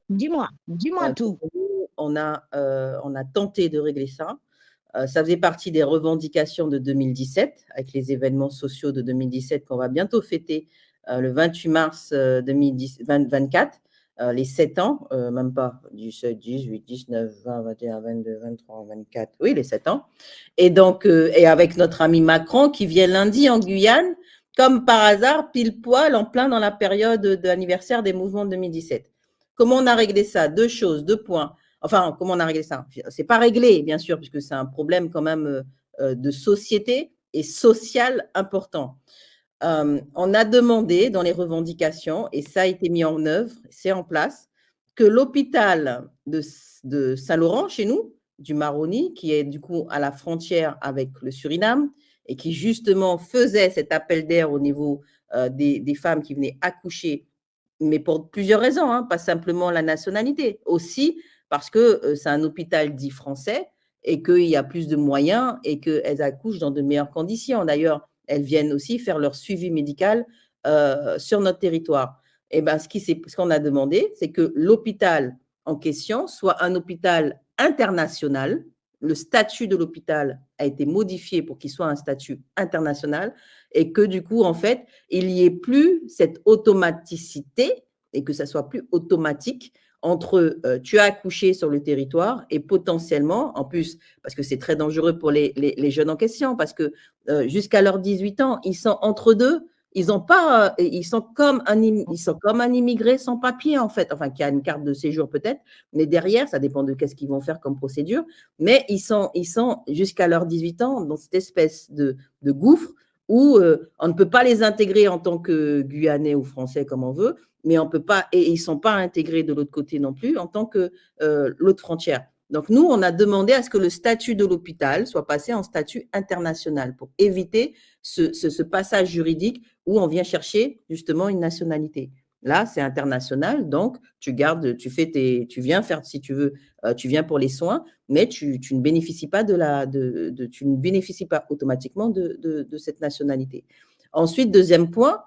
Dis-moi tout. Donc on a tenté de régler ça. Ça faisait partie des revendications de 2017, avec les événements sociaux de 2017 qu'on va bientôt fêter le 28 mars 2024, les 7 ans, même pas, 17, 18, 19, 20, 21, 22, 23, 24, oui, les 7 ans. Et donc, et avec notre ami Macron qui vient lundi en Guyane, comme par hasard, pile poil, en plein dans la période de l'anniversaire des mouvements de 2017. Comment on a réglé ça? Deux choses, deux points. Enfin, comment on a réglé ça? C'est pas réglé, bien sûr, puisque c'est un problème quand même de société et social important. On a demandé dans les revendications, et ça a été mis en œuvre, c'est en place, que l'hôpital de Saint-Laurent, chez nous, du Maroni, qui est du coup à la frontière avec le Suriname, et qui justement faisait cet appel d'air au niveau des femmes qui venaient accoucher, mais pour plusieurs raisons, hein, pas simplement la nationalité, aussi parce que c'est un hôpital dit français et qu'il y a plus de moyens et qu'elles accouchent dans de meilleures conditions. D'ailleurs, elles viennent aussi faire leur suivi médical sur notre territoire. Et ben, ce qu'on a demandé, c'est que l'hôpital en question soit un hôpital international. Le statut de l'hôpital a été modifié pour qu'il soit un statut international et que du coup, en fait, il n'y ait plus cette automaticité et que ça soit plus automatique entre tu as accouché sur le territoire et potentiellement, en plus, parce que c'est très dangereux pour les jeunes en question, parce que jusqu'à leurs 18 ans, ils sont entre deux, ils ont pas, ils sont comme un immigré sans papier en fait, enfin qui a une carte de séjour peut-être, mais derrière, ça dépend de qu'est-ce qu'ils vont faire comme procédure, mais ils sont jusqu'à leurs 18 ans dans cette espèce de gouffre où on ne peut pas les intégrer en tant que Guyanais ou Français comme on veut, mais on peut pas, et ils ne sont pas intégrés de l'autre côté non plus en tant que l'autre frontière. Donc nous, on a demandé à ce que le statut de l'hôpital soit passé en statut international pour éviter ce passage juridique où on vient chercher justement une nationalité. Là, c'est international, donc tu gardes, tu viens faire, si tu veux, tu viens pour les soins, mais tu ne bénéficies pas tu ne bénéficies pas automatiquement de cette nationalité. Ensuite, deuxième point,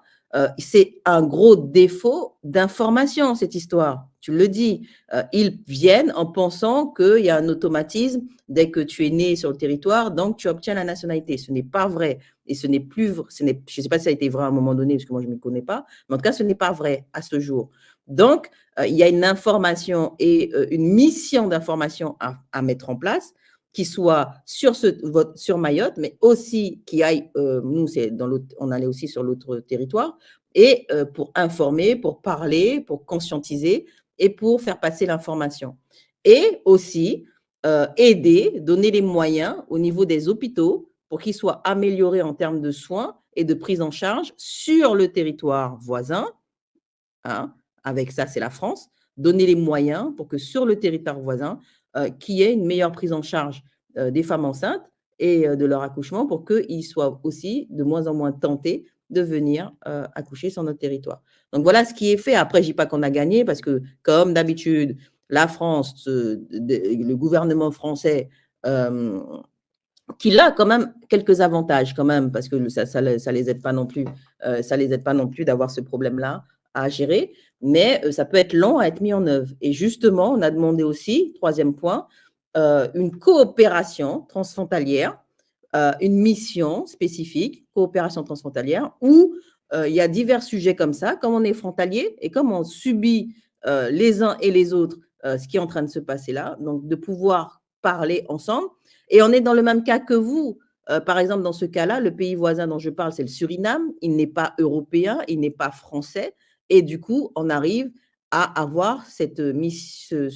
c'est un gros défaut d'information, cette histoire. Tu le dis, ils viennent en pensant qu'il y a un automatisme dès que tu es né sur le territoire, donc tu obtiens la nationalité. Ce n'est pas vrai. Et ce n'est plus, je ne sais pas si ça a été vrai à un moment donné, parce que moi je ne m'y connais pas, mais en tout cas, ce n'est pas vrai à ce jour. Donc, il y a une information et une mission d'information à mettre en place qui soit sur Mayotte, mais aussi qui aille, nous, on allait aussi sur l'autre territoire, et pour informer, pour parler, pour conscientiser et pour faire passer l'information. Et aussi aider, donner les moyens au niveau des hôpitaux pour qu'ils soient améliorés en termes de soins et de prise en charge sur le territoire voisin, hein, avec ça, c'est la France, donner les moyens pour que sur le territoire voisin, qu'il y ait une meilleure prise en charge des femmes enceintes et de leur accouchement pour qu'ils soient aussi de moins en moins tentés de venir accoucher sur notre territoire. Donc voilà ce qui est fait. Après, je ne dis pas qu'on a gagné parce que, comme d'habitude, la France, le gouvernement français, euh, qu'il a quand même quelques avantages quand même, parce que ça les aide pas non plus, ça les aide pas non plus d'avoir ce problème-là à gérer, mais ça peut être long à être mis en œuvre. Et justement, on a demandé aussi, troisième point, une coopération transfrontalière, une mission spécifique, coopération transfrontalière, où il y a divers sujets comme ça, comme on est frontalier et comme on subit les uns et les autres ce qui est en train de se passer là, donc de pouvoir parler ensemble. Et on est dans le même cas que vous. Par exemple, dans ce cas-là, le pays voisin dont je parle, c'est le Suriname. Il n'est pas européen, il n'est pas français. Et du coup, on arrive à avoir cette mission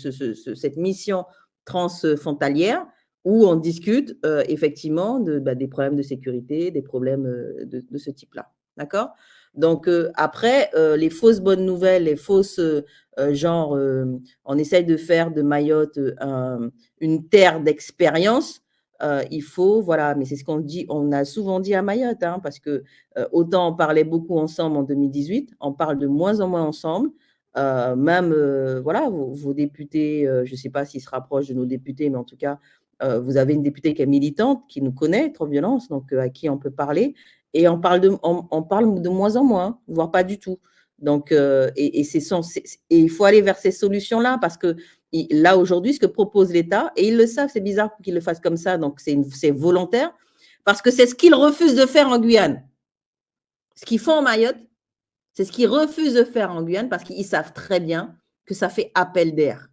transfrontalière où on discute effectivement des problèmes de sécurité, des problèmes de ce type-là. D'accord? Donc, après, les fausses bonnes nouvelles, les fausses, genre, on essaye de faire de Mayotte une terre d'expérience. Il faut, voilà, mais c'est ce qu'on dit, on a souvent dit à Mayotte, hein, parce que autant on parlait beaucoup ensemble en 2018, on parle de moins en moins ensemble. Même, voilà, vos députés, je ne sais pas s'ils se rapprochent de nos députés, mais en tout cas, vous avez une députée qui est militante, qui nous connaît, trop violence, donc à qui on peut parler. Et on parle de moins en moins, voire pas du tout. Donc, et il faut aller vers ces solutions-là parce que là, aujourd'hui, ce que propose l'État, et ils le savent, c'est bizarre qu'ils le fassent comme ça, donc c'est volontaire, parce que c'est ce qu'ils refusent de faire en Guyane. Ce qu'ils font en Mayotte, c'est ce qu'ils refusent de faire en Guyane parce qu'ils savent très bien que ça fait appel d'air.